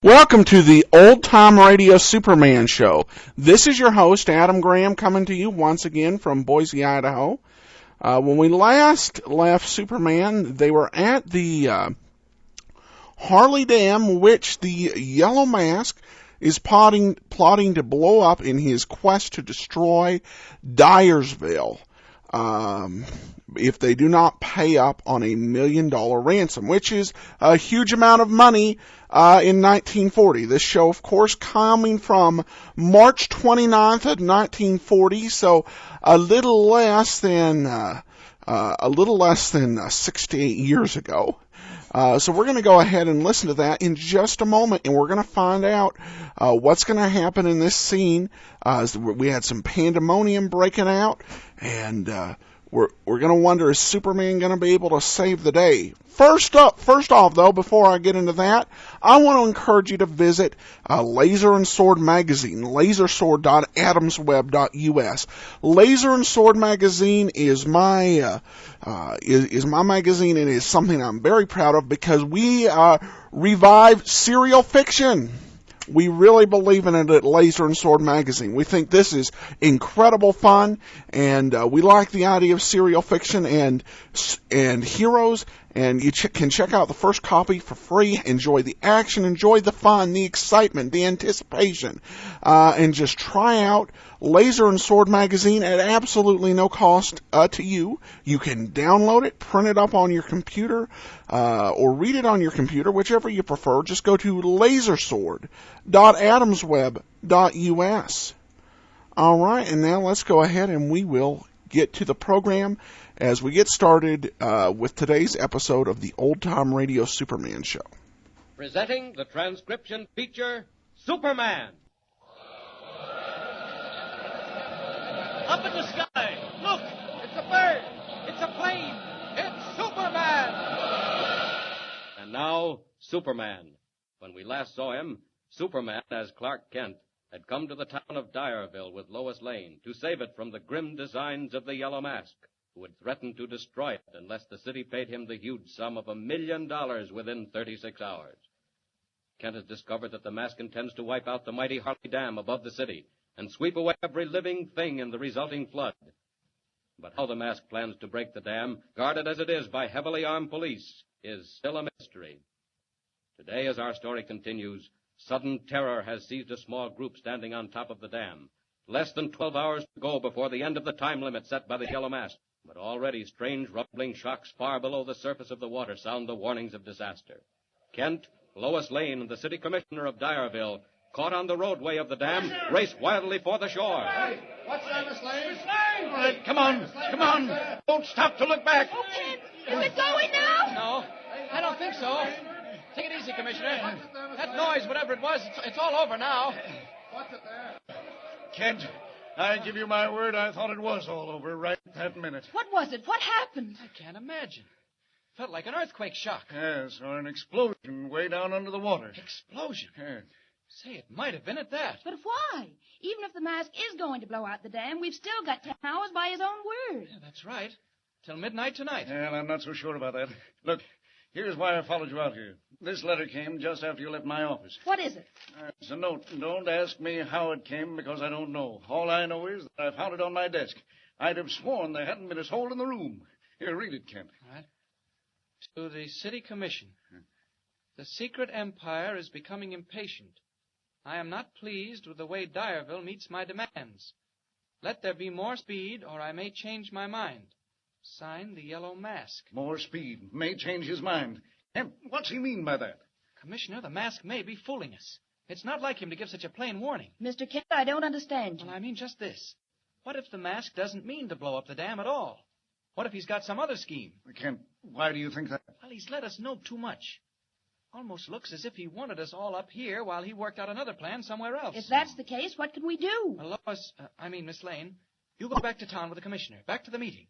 Welcome to the Old Time Radio Superman Show. This is your host, Adam Graham, coming to you once again from Boise, Idaho. When we last left Superman, they were at the Harley Dam, which the Yellow Mask is plotting to blow up in his quest to destroy Direville. If they do not pay up on $1 million ransom, which is a huge amount of money in 1940. This show, of course, coming from March 29th of 1940, so a little less than 68 years ago. So we're going to go ahead and listen to that in just a moment, and we're going to find out what's going to happen in this scene. We had some pandemonium breaking out, and we're going to wonder, is Superman going to be able to save the day? First off, though, before I get into that, I want to encourage you to visit Laser and Sword Magazine, lasersword.adamsweb.us. Laser and Sword Magazine is my magazine, and is something I'm very proud of because we revive serial fiction. We really believe in it at Laser and Sword Magazine. We think this is incredible fun, and we like the idea of serial fiction and heroes. And you can check out the first copy for free. Enjoy the action, enjoy the fun, the excitement, the anticipation, and just try out Laser and Sword Magazine at absolutely no cost to you. You can download it, print it up on your computer, or read it on your computer, whichever you prefer. Just go to lasersword.adamsweb.us. All right, and now let's go ahead and we will get to the program as we get started with today's episode of the Old Time Radio Superman Show. Presenting the transcription feature, Superman. Up in the sky, look, it's a bird, it's a plane, it's Superman. And now, Superman. When we last saw him, Superman, as Clark Kent, had come to the town of Direville with Lois Lane to save it from the grim designs of the Yellow Mask, who had threatened to destroy it unless the city paid him the huge sum of $1 million within 36 hours. Kent has discovered that the Mask intends to wipe out the mighty Harley Dam above the city and sweep away every living thing in the resulting flood. But how the Mask plans to break the dam, guarded as it is by heavily armed police, is still a mystery. Today, as our story continues, sudden terror has seized a small group standing on top of the dam. Less than 12 hours to go before the end of the time limit set by the Yellow Mask. But already strange rumbling shocks far below the surface of the water sound the warnings of disaster. Kent, Lois Lane, and the city commissioner of Direville, caught on the roadway of the dam, race wildly for the shore. Hey, what's that, Miss Lane? Miss Lane! All right, come on. Don't stop to look back. Oh, Kent, is it going now? No, I don't think so. Take it easy, Commissioner. That noise, whatever it was, it's all over now. What's it there? Kent, I give you my word, I thought it was all over right that minute. What was it? What happened? I can't imagine. Felt like an earthquake shock. Yes, or an explosion way down under the water. Explosion? Yeah. Say, it might have been at that. But why? Even if the mask is going to blow out the dam, we've still got 10 hours by his own word. Yeah, that's right. Till midnight tonight. Well, I'm not so sure about that. Look, here's why I followed you out here. This letter came just after you left my office. What is it? It's a note. Don't ask me how it came because I don't know. All I know is that I found it on my desk. I'd have sworn there hadn't been a soul in the room. Here, read it, Kent. All right. To the City Commission. The secret empire is becoming impatient. I am not pleased with the way Direville meets my demands. Let there be more speed, or I may change my mind. Signed, the Yellow Mask. More speed. May change his mind. Kent, what's he mean by that? Commissioner, the Mask may be fooling us. It's not like him to give such a plain warning. Mr. Kent, I don't understand you. Well, I mean just this. What if the Mask doesn't mean to blow up the dam at all? What if he's got some other scheme? Kent, why do you think that? Well, he's let us know too much. Almost looks as if he wanted us all up here while he worked out another plan somewhere else. If that's the case, what can we do? Well, Lois, Miss Lane, you go back to town with the commissioner, back to the meeting.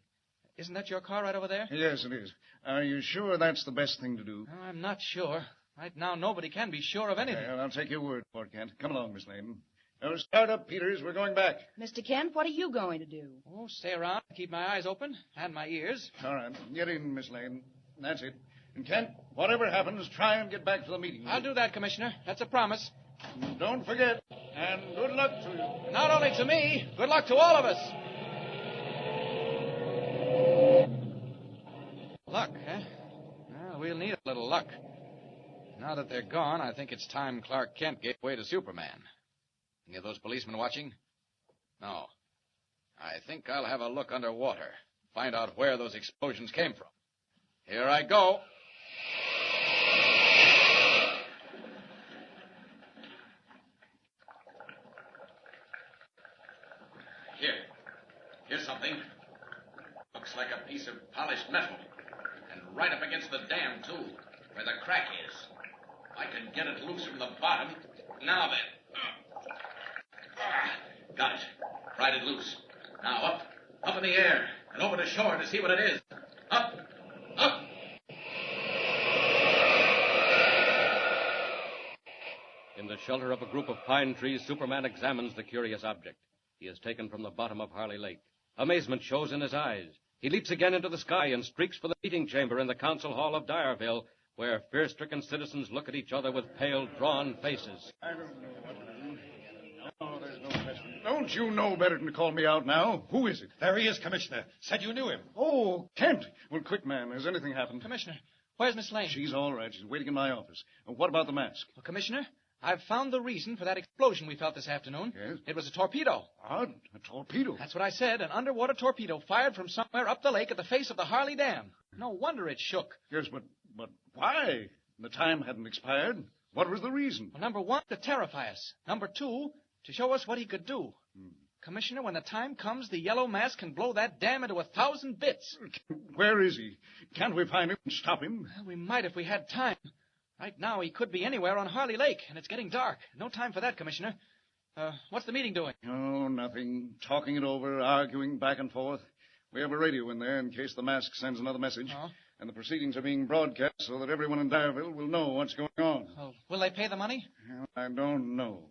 Isn't that your car right over there? Yes, it is. Are you sure that's the best thing to do? Oh, I'm not sure. Right now, nobody can be sure of anything. Well, I'll take your word for it, Kent. Come along, Miss Lane. Now, start up, Peters. We're going back. Mr. Kent, what are you going to do? Oh, stay around, keep my eyes open, and my ears. All right. Get in, Miss Lane. That's it. And Kent, whatever happens, try and get back to the meeting. I'll do that, Commissioner. That's a promise. Don't forget. And good luck to you. Not only to me, good luck to all of us. Luck, huh? Well, we'll need a little luck. Now that they're gone, I think it's time Clark Kent gave way to Superman. Any of those policemen watching? No. I think I'll have a look underwater. Find out where those explosions came from. Here I go. Here's something. Looks like a piece of polished metal. And right up against the dam, too, where the crack is. I can get it loose from the bottom. Now then. Got it. Pried it loose. Now up in the air, and over to shore to see what it is. Up. In the shelter of a group of pine trees, Superman examines the curious object. He is taken from the bottom of Harley Lake. Amazement shows in his eyes. He leaps again into the sky and streaks for the meeting chamber in the council hall of Direville, where fear-stricken citizens look at each other with pale, drawn faces. I don't know what to do. No, there's no question. Don't you know better than to call me out now? Who is it? There he is, Commissioner. Said you knew him. Oh, Kent. Well, quick, man. Has anything happened? Commissioner, where's Miss Lane? She's all right. She's waiting in my office. What about the mask? Well, Commissioner, I've found the reason for that explosion we felt this afternoon. Yes? It was a torpedo. A torpedo? That's what I said. An underwater torpedo fired from somewhere up the lake at the face of the Harley Dam. No wonder it shook. Yes, but why? The time hadn't expired. What was the reason? Well, number one, to terrify us. Number two, to show us what he could do. Commissioner, when the time comes, the yellow mask can blow that dam into 1,000 bits. Where is he? Can't we find him and stop him? Well, we might if we had time. Right now, he could be anywhere on Harley Lake, and it's getting dark. No time for that, Commissioner. What's the meeting doing? Oh, nothing. Talking it over, arguing back and forth. We have a radio in there in case the mask sends another message. Oh. And the proceedings are being broadcast so that everyone in Direville will know what's going on. Oh, will they pay the money? Well, I don't know.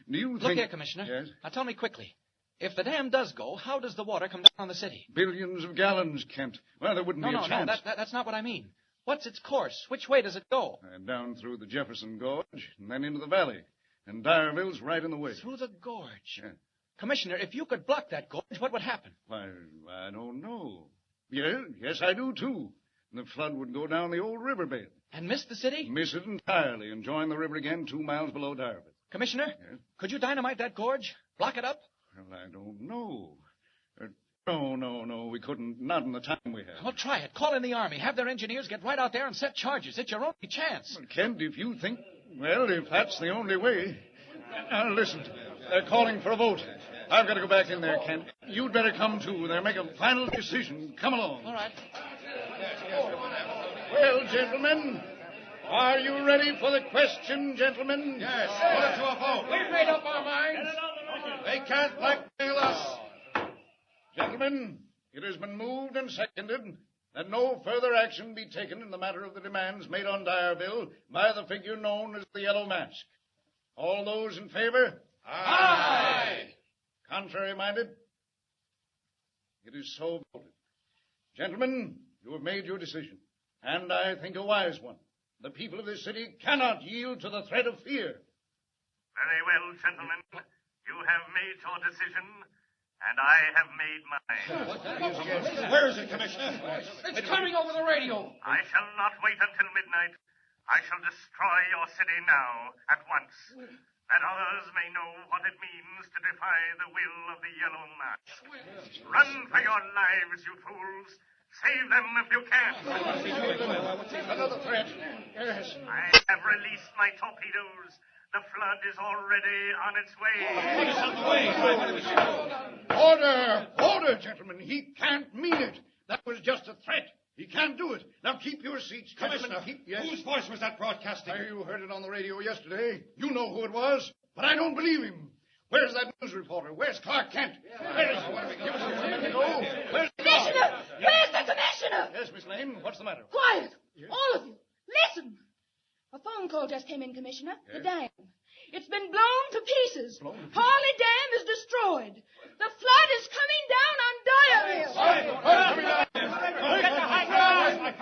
Do you think... Look here, Commissioner. Yes? Now, tell me quickly. If the dam does go, how does the water come down on the city? Billions of gallons, Kent. Well, there wouldn't be a chance. No, that's not what I mean. What's its course? Which way does it go? Down through the Jefferson Gorge and then into the valley. And Direville's right in the way. Through the gorge? Yeah. Commissioner, if you could block that gorge, what would happen? Why, I don't know. Yes, I do, too. The flood would go down the old riverbed. And miss the city? Miss it entirely and join the river again 2 miles below Direville. Commissioner, Yes? could you dynamite that gorge? Block it up? Well, I don't know. No, we couldn't. Not in the time we have. Well, try it. Call in the Army. Have their engineers get right out there and set charges. It's your only chance. Well, Kent, if you think... Well, if that's the only way... listen, they're calling for a vote. I've got to go back in there, Kent. You'd better come, too. They'll make a final decision. Come along. All right. Well, gentlemen, are you ready for the question, gentlemen? Yes. Put it to a vote. We've made up our minds. They can't blackmail us. Gentlemen, it has been moved and seconded that no further action be taken in the matter of the demands made on Direville by the figure known as the Yellow Mask. All those in favor? Aye. Contrary-minded? It is so voted. Gentlemen, you have made your decision, and I think a wise one. The people of this city cannot yield to the threat of fear. Very well, gentlemen. You have made your decision, and I have made mine. Where is it, Commissioner? It's coming over the radio. I shall not wait until midnight. I shall destroy your city now, at once, that others may know what it means to defy the will of the Yellow Mask. Run for your lives, you fools. Save them if you can. Another threat. Yes. I have released my torpedoes. The flood is already on its way. Order, gentlemen. He can't mean it. That was just a threat. He can't do it. Now keep your seats, Commissioner, Yes? whose voice was that broadcasting? You heard it on the radio yesterday. You know who it was, but I don't believe him. Where's that news reporter? Where's Clark Kent? Where is he? Give us a minute to go. Where's the Commissioner! Where's the commissioner? Yes, Miss Lane, what's the matter? Quiet! All of you! Listen! A phone call just came in, Commissioner. Yes? The dam. It's been blown to pieces. Harley Dam is destroyed. The flood is coming down on Direville. Get the high ground!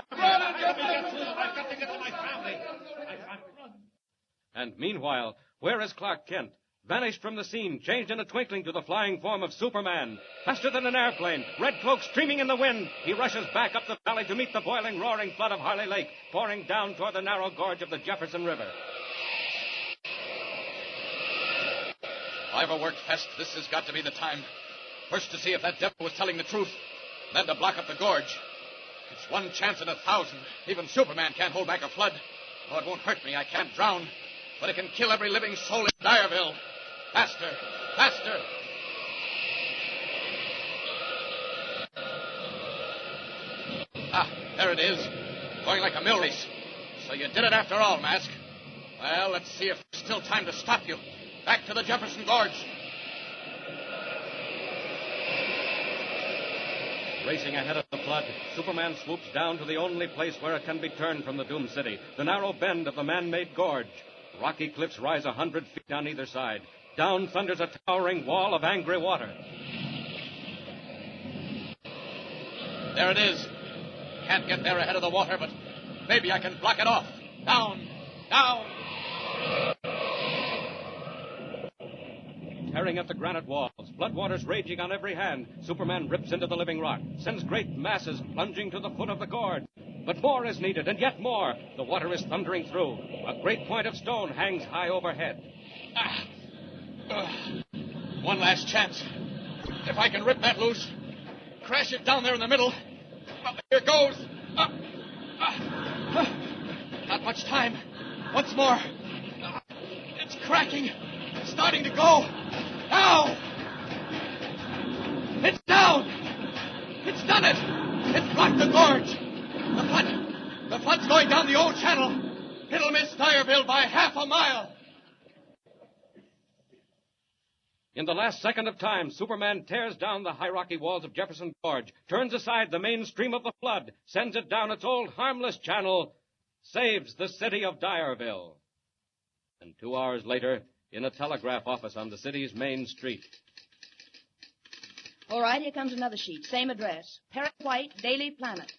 And meanwhile, where is Clark Kent? Vanished from the scene, changed in a twinkling to the flying form of Superman. Faster than an airplane, red cloak streaming in the wind, he rushes back up the valley to meet the boiling, roaring flood of Harley Lake, pouring down toward the narrow gorge of the Jefferson River. If I ever worked fast, this has got to be the time. First to see if that devil was telling the truth, then to block up the gorge. It's one chance in 1,000. Even Superman can't hold back a flood. Oh, it won't hurt me. I can't drown. But it can kill every living soul in Direville. Faster! Faster! Ah, there it is. Going like a mill race. So you did it after all, Mask. Well, let's see if there's still time to stop you. Back to the Jefferson Gorge. Racing ahead of the flood, Superman swoops down to the only place where it can be turned from the doomed city, the narrow bend of the man-made gorge. Rocky cliffs rise 100 feet on either side. Down thunders a towering wall of angry water. There it is. Can't get there ahead of the water, but maybe I can block it off. Down! Down! Tearing at the granite walls, floodwaters raging on every hand, Superman rips into the living rock, sends great masses plunging to the foot of the gorge. But more is needed, and yet more. The water is thundering through. A great point of stone hangs high overhead. One last chance. If I can rip that loose, crash it down there in the middle. Here goes. Not much time. Once more. It's cracking. It's starting to go. Now! It's down! It's done it! It's blocked the gorge! The flood's going down the old channel. It'll miss Direville by half a mile. In the last second of time, Superman tears down the high rocky walls of Jefferson Gorge, turns aside the main stream of the flood, sends it down its old harmless channel, saves the city of Direville. And 2 hours later, in a telegraph office on the city's main street. All right, here comes another sheet. Same address. Parrot White, Daily Planet.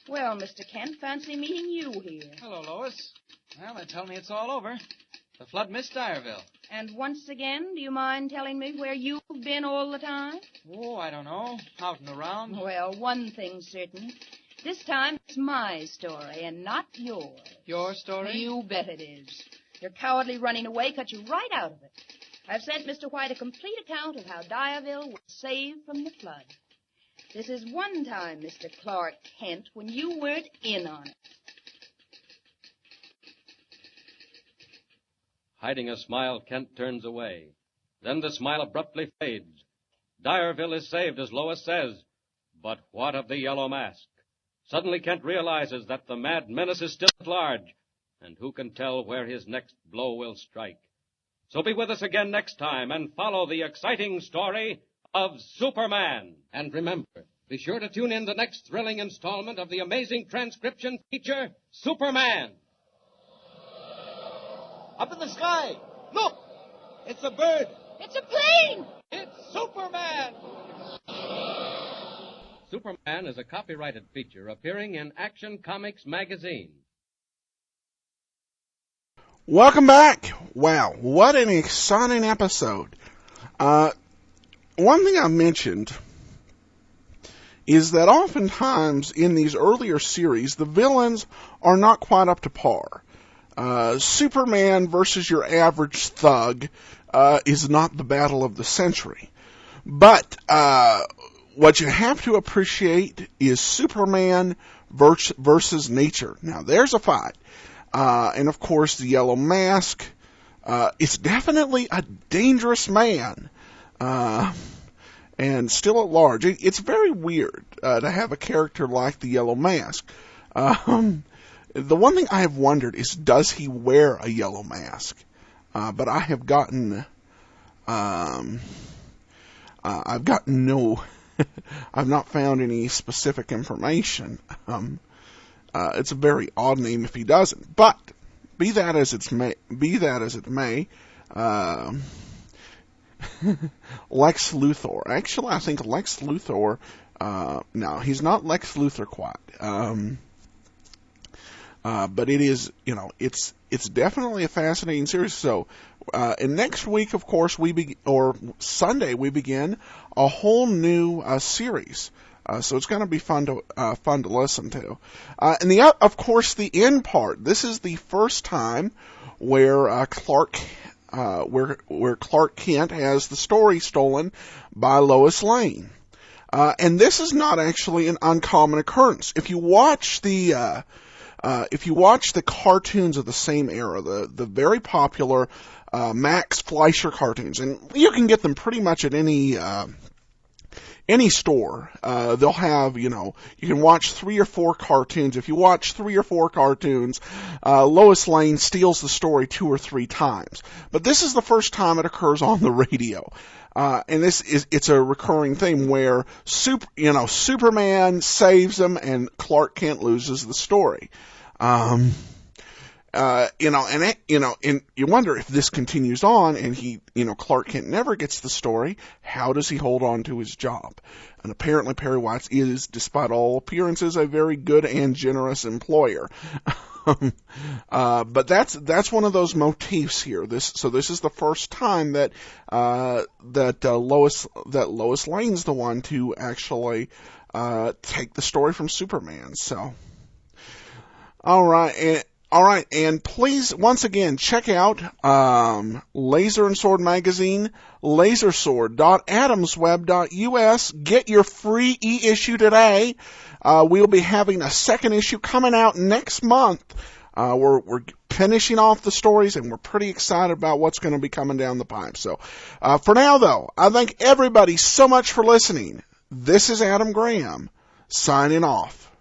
Well, Mr. Kent, fancy meeting you here. Hello, Lois. Well, they tell me it's all over. The flood missed Direville. And once again, do you mind telling me where you've been all the time? Oh, I don't know. Out and around. Well, one thing's certain. This time it's my story and not yours. Your story? You bet it is. Your cowardly running away cut you right out of it. I've sent Mr. White a complete account of how Direville was saved from the flood. This is one time, Mr. Clark Kent, when you weren't in on it. Hiding a smile, Kent turns away. Then the smile abruptly fades. Direville is saved, as Lois says. But what of the Yellow Mask? Suddenly Kent realizes that the mad menace is still at large, and who can tell where his next blow will strike? So be with us again next time and follow the exciting story of Superman. And remember, be sure to tune in the next thrilling installment of the amazing transcription feature, Superman. Up in the sky. Look! It's a bird. It's a plane! It's Superman! Superman is a copyrighted feature appearing in Action Comics magazine. Welcome back. Wow, what an exciting episode. One thing I mentioned is that oftentimes in these earlier series, the villains are not quite up to par. Superman versus your average thug is not the battle of the century. But what you have to appreciate is Superman versus nature. Now, there's a fight. And, of course, the Yellow Mask is definitely a dangerous man. And still at large. It's very weird to have a character like the Yellow Mask. The one thing I have wondered is, does he wear a yellow mask? But I have gotten, I've not found any specific information. It's a very odd name if he doesn't. But be that as it may, Lex Luthor. Actually, I think Lex Luthor. No, he's not Lex Luthor quite. But it is, it's definitely a fascinating series. So, and next week, of course, or Sunday, we begin a whole new series. So it's going to be fun to listen to. And of course, the end part. This is the first time where Clark Kent has the story stolen by Lois Lane. And this is not actually an uncommon occurrence. If you watch the cartoons of the same era, the very popular Max Fleischer cartoons, and you can get them pretty much at any store. They'll have, you can watch 3 or 4 cartoons. If you watch 3 or 4 cartoons, Lois Lane steals the story 2 or 3 times. But this is the first time it occurs on the radio. And it's a recurring theme where Superman saves him and Clark Kent loses the story. And you wonder if this continues on and Clark Kent never gets the story, how does he hold on to his job? And apparently Perry White is, despite all appearances, a very good and generous employer. But that's one of those motifs here. This is the first time that Lois Lane's the one to actually take the story from Superman. So, all right, and please once again check out Laser and Sword magazine, lasersword.adamsweb.us. Get your free e-issue today. We'll be having a second issue coming out next month. We're finishing off the stories, and we're pretty excited about what's going to be coming down the pipe. So, for now, though, I thank everybody so much for listening. This is Adam Graham, signing off.